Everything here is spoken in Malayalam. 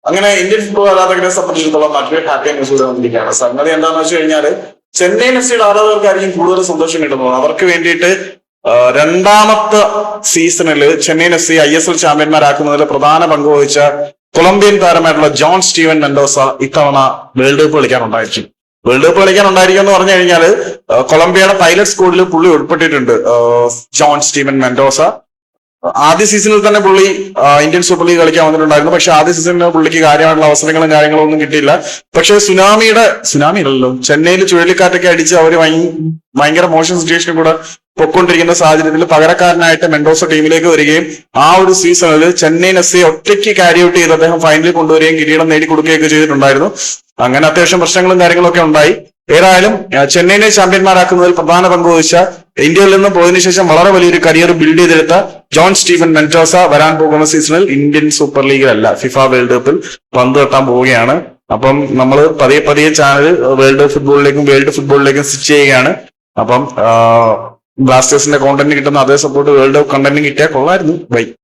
അങ്ങനെ ഇന്ത്യൻ ഫുട്ബോൾ ആരാധകരെ സംബന്ധിച്ചിടത്തോളം മറ്റൊരു ഹാപ്പി ന്യൂസ് കൂടെ വന്നിരിക്കുകയാണ്. സംഗതി എന്താണെന്ന് വെച്ച് കഴിഞ്ഞാല് ചെന്നൈയിൻ എഫ്.സിയുടെ ആരാധകർക്കായിരിക്കും കൂടുതൽ സന്തോഷം കിട്ടുന്നത്. അവർക്ക് വേണ്ടിയിട്ട് രണ്ടാമത്തെ സീസണിൽ ചെന്നൈയിൻ എഫ്.സി ISL ചാമ്പ്യന്മാരാക്കുന്നതിൽ പ്രധാന പങ്ക് വഹിച്ച കൊളംബിയൻ താരമായിട്ടുള്ള ജോൺ സ്റ്റീവൻ മെൻഡോസ ഇത്തവണ വേൾഡ് കപ്പ് കളിക്കാനുണ്ടായിരിക്കും. വേൾഡ് കപ്പ് കളിക്കാനുണ്ടായിരിക്കും എന്ന് പറഞ്ഞു കഴിഞ്ഞാൽ കൊളംബിയയുടെ പൈലറ്റ് സ്ക്വാഡിൽ പുള്ളി ഉൾപ്പെട്ടിട്ടുണ്ട്. ജോൺ സ്റ്റീവൻ മെൻഡോസ ആദ്യ സീസണിൽ തന്നെ പുള്ളി ഇന്ത്യൻ സൂപ്പർ ലീഗ് കളിക്കാൻ വന്നിട്ടുണ്ടായിരുന്നു. പക്ഷെ ആദ്യ സീസണിൽ പുള്ളിക്ക് കാര്യമായിട്ടുള്ള അവസരങ്ങളും കാര്യങ്ങളും ഒന്നും കിട്ടിയില്ല. പക്ഷെ സുനാമി അല്ലല്ലോ, ചെന്നൈയിൽ ചുഴലിക്കാറ്റൊക്കെ അടിച്ച് അവര് ഭയങ്കര മോശം സിറ്റുവേഷനും കൂടെ പൊക്കൊണ്ടിരിക്കുന്ന സാഹചര്യത്തിൽ പകരക്കാരനായിട്ട് മെൻഡോസ ടീമിലേക്ക് വരികയും ആ ഒരു സീസണിൽ ചെന്നൈയിൻ എഫ്.സി ഒറ്റയ്ക്ക് ക്യാരി ഔട്ട് ചെയ്ത് അദ്ദേഹം ഫൈനലിൽ കൊണ്ടുവരികയും കിരീടം നേടിക്കൊടുക്കുകയൊക്കെ ചെയ്തിട്ടുണ്ടായിരുന്നു. അങ്ങനെ അത്യാവശ്യം പ്രശ്നങ്ങളും കാര്യങ്ങളൊക്കെ ഉണ്ടായി. ഏതായാലും ചെന്നൈയിനെ ചാമ്പ്യന്മാരാക്കുന്നതിൽ പ്രധാന പങ്ക് വഹിച്ച ഇന്ത്യയിൽ നിന്ന് പോയതിനു ശേഷം വളരെ വലിയൊരു കരിയർ ബിൽഡ് ചെയ്തെടുത്ത ജോൺ സ്റ്റീവൻ മെൻഡോസ വരാൻ പോകുന്ന സീസണിൽ ഇന്ത്യൻ സൂപ്പർ ലീഗിലല്ല ഫിഫ വേൾഡ് കപ്പിൽ പന്ത് തട്ടാൻ പോവുകയാണ്. അപ്പം നമ്മൾ പതിയെ ചാനൽ വേൾഡ് ഫുട്ബോളിലേക്കും സ്വിച്ച് ചെയ്യുകയാണ്. അപ്പം ബ്ലാസ്റ്റേഴ്സിന്റെ കോണ്ടന്റ് കിട്ടുന്ന അതേ സപ്പോർട്ട് വേൾഡ് കപ്പ് കണ്ടന്റും കിട്ടിയാൽ കൊള്ളായിരുന്നു. ബൈ.